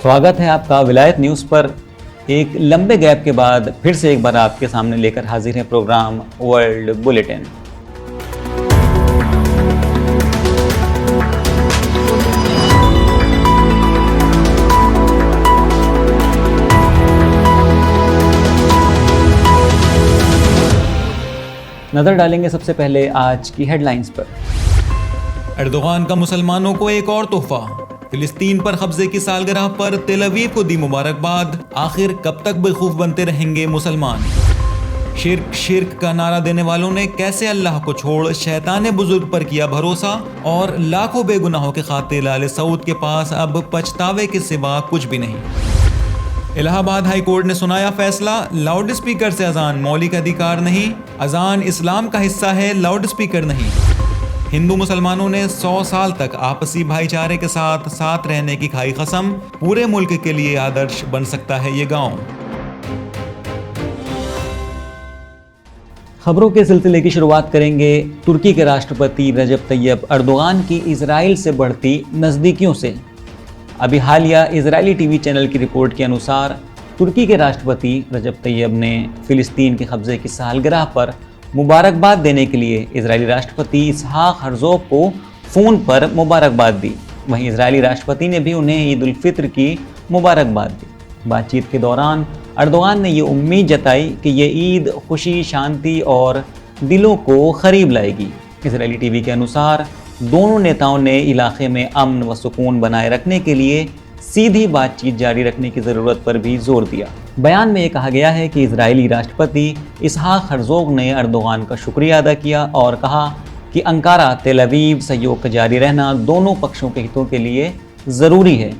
स्वागत है आपका विलायत न्यूज़ पर। एक लंबे गैप के बाद फिर से एक बार आपके सामने लेकर हाजिर है प्रोग्राम वर्ल्ड बुलेटिन। नजर डालेंगे सबसे पहले आज की हेडलाइंस पर। एर्दोगान का मुसलमानों को एक और तोहफा, फिलिस्तीन पर कब्जे की सालगिरह पर तेल अवीव को दी मुबारकबाद। आखिर कब तक बेखौफ बनते रहेंगे मुसलमान? शिर्क शिर्क का नारा देने वालों ने कैसे अल्लाह को छोड़ शैतान बुजुर्ग पर किया भरोसा, और लाखों बेगुनाहों के कातिल आले सऊद के पास अब पछतावे के सिवा कुछ भी नहीं। इलाहाबाद हाई कोर्ट ने सुनाया फैसला, लाउड स्पीकर से अजान मौलिक अधिकार नहीं, अजान इस्लाम का हिस्सा है, लाउड स्पीकर नहीं। हिंदू मुसलमानों ने 100 साल तक आपसी भाईचारे के साथ रहने की खाई कसम। पूरे मुल्क के लिए आदर्श बन सकता है ये गांव। खबरों के सिलसिले की शुरुआत करेंगे तुर्की के राष्ट्रपति रजब तैयब अर्दोगान की इजराइल से बढ़ती नज़दीकियों से। अभी हालिया इजरायली टीवी चैनल की रिपोर्ट के अनुसार तुर्की के राष्ट्रपति रजब तैयब ने फिलिस्तीन के कब्जे की सालगिरह पर मुबारकबाद देने के लिए इजरायली राष्ट्रपति इसहाक हर्जोग को फ़ोन पर मुबारकबाद दी। वहीं इजरायली राष्ट्रपति ने भी उन्हें ईद उल फित्र की मुबारकबाद दी। बातचीत के दौरान अर्दोगान ने ये उम्मीद जताई कि ये ईद खुशी, शांति और दिलों को करीब लाएगी। इजरायली टीवी के अनुसार दोनों नेताओं ने इलाके में अमन व सुकून बनाए रखने के लिए सीधी बातचीत जारी रखने की ज़रूरत पर भी जोर दिया। बयान में ये कहा गया है कि इजरायली राष्ट्रपति इसहाक हर्जोग ने अर्दोगान का शुक्रिया अदा किया और कहा कि अंकारा तेल अवीव सहयोग का जारी रहना दोनों पक्षों के हितों के लिए ज़रूरी है।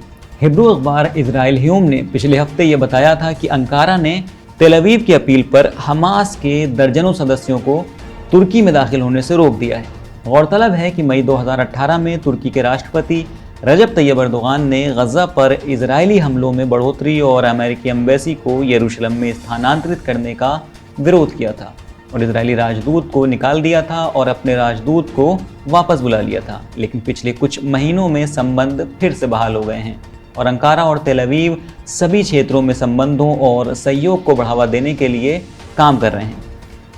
हिब्रू अखबार इजराइल ह्यूम ने पिछले हफ्ते ये बताया था कि अंकारा ने तेल अवीव की अपील पर हमास के दर्जनों सदस्यों को तुर्की में दाखिल होने से रोक दिया है। गौरतलब है कि मई 2018 में तुर्की के राष्ट्रपति रजब तैयब अर्दोगान ने गज़ा पर इजरायली हमलों में बढ़ोतरी और अमेरिकी एम्बेसी को यरूशलेम में स्थानांतरित करने का विरोध किया था और इजरायली राजदूत को निकाल दिया था और अपने राजदूत को वापस बुला लिया था। लेकिन पिछले कुछ महीनों में संबंध फिर से बहाल हो गए हैं और अंकारा और तेल अवीव सभी क्षेत्रों में संबंधों और सहयोग को बढ़ावा देने के लिए काम कर रहे हैं।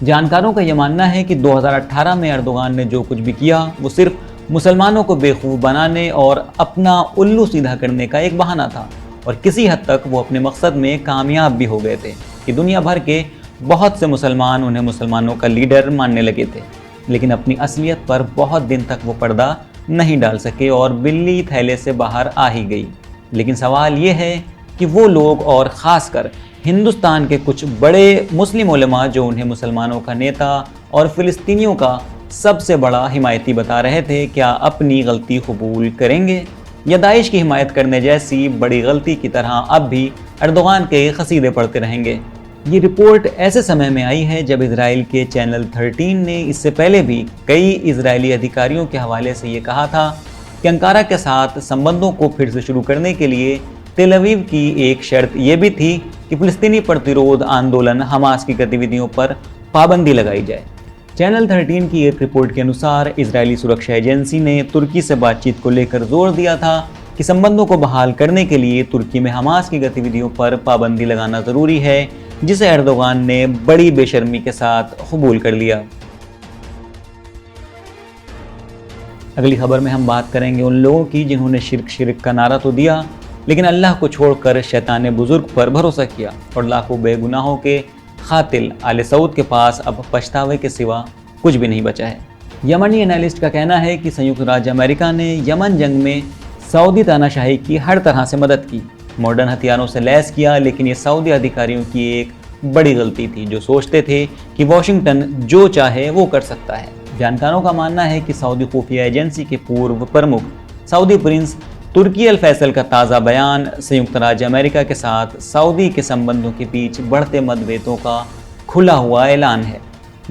जानकारों का यह मानना है कि 2018 में अर्दोगान ने जो कुछ भी किया वो सिर्फ मुसलमानों को बेखौफ बनाने और अपना उल्लू सीधा करने का एक बहाना था और किसी हद तक वो अपने मकसद में कामयाब भी हो गए थे कि दुनिया भर के बहुत से मुसलमान उन्हें मुसलमानों का लीडर मानने लगे थे। लेकिन अपनी असलियत पर बहुत दिन तक वो पर्दा नहीं डाल सके और बिल्ली थैले से बाहर आ ही गई। लेकिन सवाल ये है कि वो लोग और ख़ासकर हिंदुस्तान के कुछ बड़े मुस्लिम उलमा जो उन्हें मुसलमानों का नेता और फ़िलिस्तीनियों का सबसे बड़ा हिमायती बता रहे थे, क्या अपनी गलती कबूल करेंगे या दाइश की हिमायत करने जैसी बड़ी गलती की तरह अब भी अर्दोगान के कसीदे पढ़ते रहेंगे? ये रिपोर्ट ऐसे समय में आई है जब इजराइल के चैनल 13 ने इससे पहले भी कई इजरायली अधिकारियों के हवाले से ये कहा था कि अंकारा के साथ संबंधों को फिर से शुरू करने के लिए तेल अवीव की एक शर्त ये भी थी कि फ़िलिस्तीनी प्रतिरोध आंदोलन हमास की गतिविधियों पर पाबंदी लगाई जाए। चैनल 13 की एक रिपोर्ट के अनुसार इजरायली सुरक्षा एजेंसी ने तुर्की से बातचीत को लेकर जोर दिया था कि संबंधों को बहाल करने के लिए तुर्की में हमास की गतिविधियों पर पाबंदी लगाना ज़रूरी है, जिसे अर्दोगान ने बड़ी बेशर्मी के साथ कबूल कर लिया। अगली खबर में हम बात करेंगे उन लोगों की जिन्होंने शिर्क शिर्क का नारा तो दिया लेकिन अल्लाह को छोड़कर शैतान बुजुर्ग पर भरोसा किया और लाखों बेगुनाहों के कातिल आले सऊद के पास अब पछतावे के सिवा कुछ भी नहीं बचा है। यमनी एनालिस्ट का कहना है कि संयुक्त राज्य अमेरिका ने यमन जंग में सऊदी तानाशाही की हर तरह से मदद की, मॉडर्न हथियारों से लैस किया, लेकिन ये सऊदी अधिकारियों की एक बड़ी गलती थी जो सोचते थे कि वॉशिंगटन जो चाहे वो कर सकता है। जानकारों का मानना है कि सऊदी खुफिया एजेंसी के पूर्व प्रमुख सऊदी प्रिंस तुर्की अल फैसल का ताज़ा बयान संयुक्त राज्य अमेरिका के साथ सऊदी के संबंधों के बीच बढ़ते मतभेदों का खुला हुआ ऐलान है।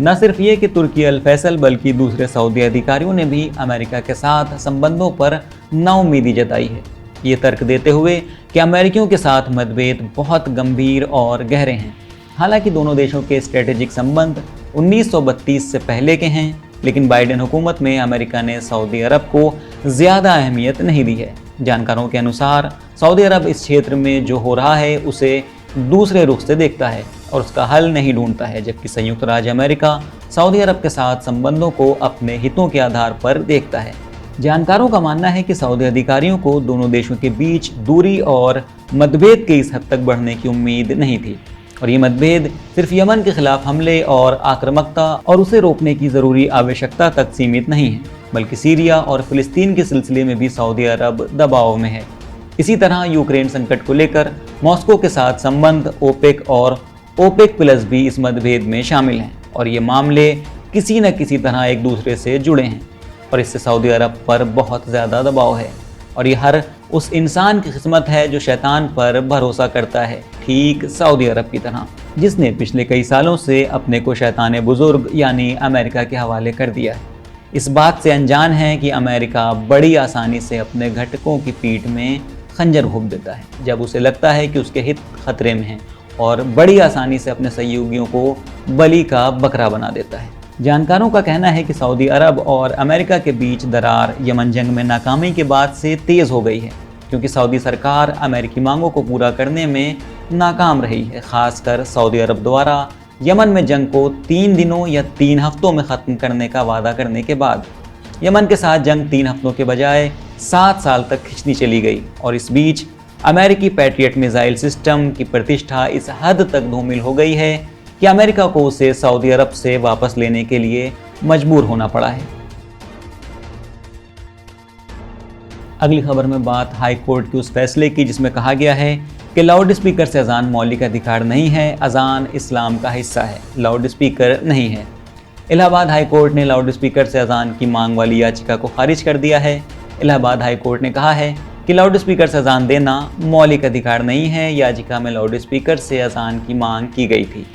न सिर्फ ये कि तुर्की अल फैसल बल्कि दूसरे सऊदी अधिकारियों ने भी अमेरिका के साथ संबंधों पर नाउम्मीदी जताई है, ये तर्क देते हुए कि अमेरिकियों के साथ मतभेद बहुत गंभीर और गहरे हैं। हालांकि दोनों देशों के स्ट्रेटेजिक संबंध 1932 से पहले के हैं, लेकिन बाइडेन हुकूमत में अमेरिका ने सऊदी अरब को ज़्यादा अहमियत नहीं दी है। जानकारों के अनुसार सऊदी अरब इस क्षेत्र में जो हो रहा है उसे दूसरे रुख से देखता है और उसका हल नहीं ढूंढता है, जबकि संयुक्त राज्य अमेरिका सऊदी अरब के साथ संबंधों को अपने हितों के आधार पर देखता है। जानकारों का मानना है कि सऊदी अधिकारियों को दोनों देशों के बीच दूरी और मतभेद के इस हद तक बढ़ने की उम्मीद नहीं थी, और ये मतभेद सिर्फ यमन के खिलाफ हमले और आक्रामकता और उसे रोकने की ज़रूरी आवश्यकता तक सीमित नहीं है, बल्कि सीरिया और फिलिस्तीन के सिलसिले में भी सऊदी अरब दबाव में है। इसी तरह यूक्रेन संकट को लेकर मॉस्को के साथ संबंध ओपेक और ओपेक प्लस भी इस मतभेद में शामिल हैं, और ये मामले किसी न किसी तरह एक दूसरे से जुड़े हैं, और इससे सऊदी अरब पर बहुत ज़्यादा दबाव है। और ये हर उस इंसान की किस्मत है जो शैतान पर भरोसा करता है, ठीक सऊदी अरब की तरह, जिसने पिछले कई सालों से अपने को शैतान बुजुर्ग यानी अमेरिका के हवाले कर दिया है। इस बात से अनजान है कि अमेरिका बड़ी आसानी से अपने घटकों की पीठ में खंजर घोंप देता है जब उसे लगता है कि उसके हित खतरे में हैं, और बड़ी आसानी से अपने सहयोगियों को बलि का बकरा बना देता है। जानकारों का कहना है कि सऊदी अरब और अमेरिका के बीच दरार यमन जंग में नाकामी के बाद से तेज़ हो गई है, क्योंकि सऊदी सरकार अमेरिकी मांगों को पूरा करने में नाकाम रही है। खासकर सऊदी अरब द्वारा यमन में जंग को 3 दिनों या 3 हफ्तों में ख़त्म करने का वादा करने के बाद यमन के साथ जंग 3 हफ्तों के बजाय 7 साल तक खिंचती चली गई, और इस बीच अमेरिकी पैट्रियट मिसाइल सिस्टम की प्रतिष्ठा इस हद तक धूमिल हो गई है कि अमेरिका को उसे सऊदी अरब से वापस लेने के लिए मजबूर होना पड़ा है। अगली खबर में बात हाई कोर्ट के उस फैसले की जिसमें कहा गया है कि लाउड स्पीकर से अजान मौलिक अधिकार नहीं है, अजान इस्लाम का हिस्सा है, लाउड स्पीकर नहीं है। इलाहाबाद हाई कोर्ट ने लाउड स्पीकर से अजान की मांग वाली याचिका को खारिज कर दिया है। इलाहाबाद हाई कोर्ट ने कहा है कि लाउड स्पीकर से अजान देना मौलिक अधिकार नहीं है। याचिका में लाउड स्पीकर से अजान की मांग की गई थी।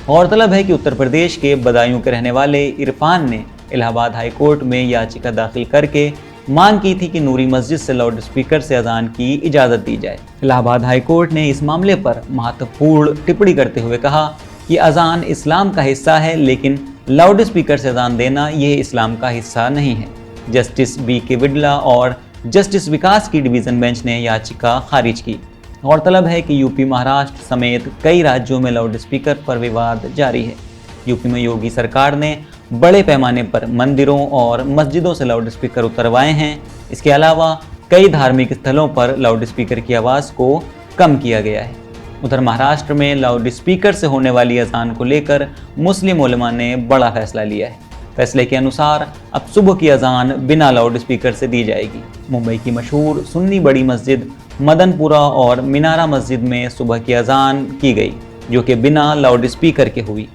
गौरतलब है कि उत्तर प्रदेश के बदायूं के रहने वाले इरफान ने इलाहाबाद हाई कोर्ट में याचिका दाखिल करके मांग की थी कि नूरी मस्जिद से लाउड स्पीकर से अजान की इजाज़त दी जाए। इलाहाबाद हाई कोर्ट ने इस मामले पर महत्वपूर्ण टिप्पणी करते हुए कहा कि अजान इस्लाम का हिस्सा है, लेकिन लाउड स्पीकर से अजान देना ये इस्लाम का हिस्सा नहीं है। जस्टिस बी के बिडला और जस्टिस विकास की डिवीज़न बेंच ने याचिका खारिज की। गौरतलब है कि यूपी, महाराष्ट्र समेत कई राज्यों में लाउड स्पीकर पर विवाद जारी है। यूपी में योगी सरकार ने बड़े पैमाने पर मंदिरों और मस्जिदों से लाउड स्पीकर उतरवाए हैं। इसके अलावा कई धार्मिक स्थलों पर लाउड स्पीकर की आवाज़ को कम किया गया है। उधर महाराष्ट्र में लाउड स्पीकर से होने वाली अजान को लेकर मुस्लिम उलमा ने बड़ा फैसला लिया है। फैसले के अनुसार अब सुबह की अजान बिना लाउड स्पीकर से दी जाएगी। मुंबई की मशहूर सुन्नी बड़ी मस्जिद मदनपुरा और मीनारा मस्जिद में सुबह की अजान की गई, जो कि बिना लाउड स्पीकर के हुई।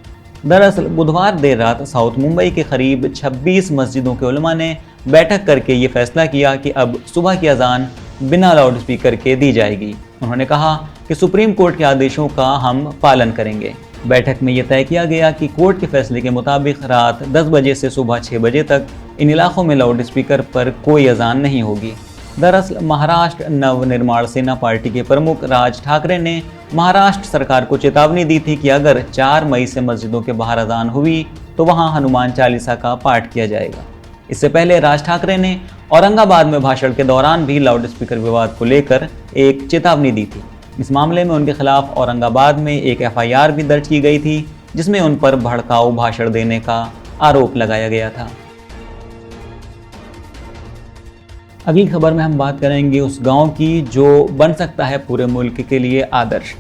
दरअसल बुधवार देर रात साउथ मुंबई के करीब 26 मस्जिदों के उलमा ने बैठक करके ये फैसला किया कि अब सुबह की अजान बिना लाउड स्पीकर के दी जाएगी। उन्होंने कहा कि सुप्रीम कोर्ट के आदेशों का हम पालन करेंगे। बैठक में यह तय किया गया कि कोर्ट के फैसले के मुताबिक रात 10 बजे से सुबह 6 बजे तक इन इलाकों में लाउड स्पीकर पर कोई अजान नहीं होगी। दरअसल महाराष्ट्र नवनिर्माण सेना पार्टी के प्रमुख राज ठाकरे ने महाराष्ट्र सरकार को चेतावनी दी थी कि अगर 4 मई से मस्जिदों के बाहर अजान हुई तो वहां हनुमान चालीसा का पाठ किया जाएगा। इससे पहले राज ठाकरे ने औरंगाबाद में भाषण के दौरान भी लाउड स्पीकर विवाद को लेकर एक चेतावनी दी थी। इस मामले में उनके खिलाफ औरंगाबाद में एक FIR भी दर्ज की गई थी, जिसमें उन पर भड़काऊ भाषण देने का आरोप लगाया गया था। अगली खबर में हम बात करेंगे उस गांव की जो बन सकता है पूरे मुल्क के लिए आदर्श,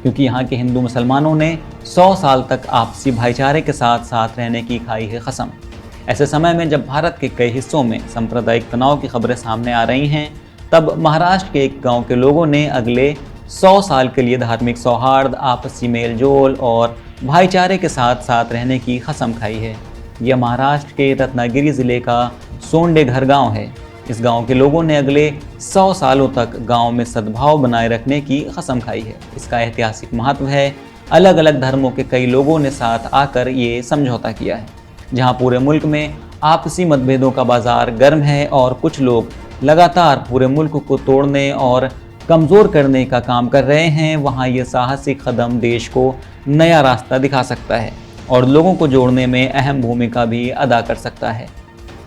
क्योंकि यहाँ के हिंदू मुसलमानों ने 100 साल तक आपसी भाईचारे के साथ साथ रहने की खाई है कसम। ऐसे समय में जब भारत के कई हिस्सों में सांप्रदायिक तनाव की खबरें सामने आ रही हैं, तब महाराष्ट्र के एक गांव के लोगों ने अगले 100 साल के लिए धार्मिक सौहार्द, आपसी मेल जोल और भाईचारे के साथ साथ रहने की कसम खाई है। यह महाराष्ट्र के रत्नागिरी ज़िले का सोंडेघर गांव है। इस गांव के लोगों ने अगले 100 सालों तक गांव में सद्भाव बनाए रखने की कसम खाई है। इसका ऐतिहासिक महत्व है। अलग अलग धर्मों के कई लोगों ने साथ आकर ये समझौता किया है। जहां पूरे मुल्क में आपसी मतभेदों का बाजार गर्म है और कुछ लोग लगातार पूरे मुल्क को तोड़ने और कमज़ोर करने का काम कर रहे हैं, वहाँ ये साहसिक कदम देश को नया रास्ता दिखा सकता है और लोगों को जोड़ने में अहम भूमिका भी अदा कर सकता है।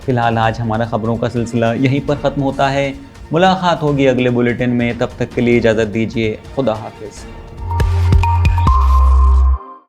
फिलहाल आज हमारा खबरों का सिलसिला यहीं पर ख़त्म होता है। मुलाकात होगी अगले बुलेटिन में, तब तक के लिए इजाज़त दीजिए। खुदा हाफिज़।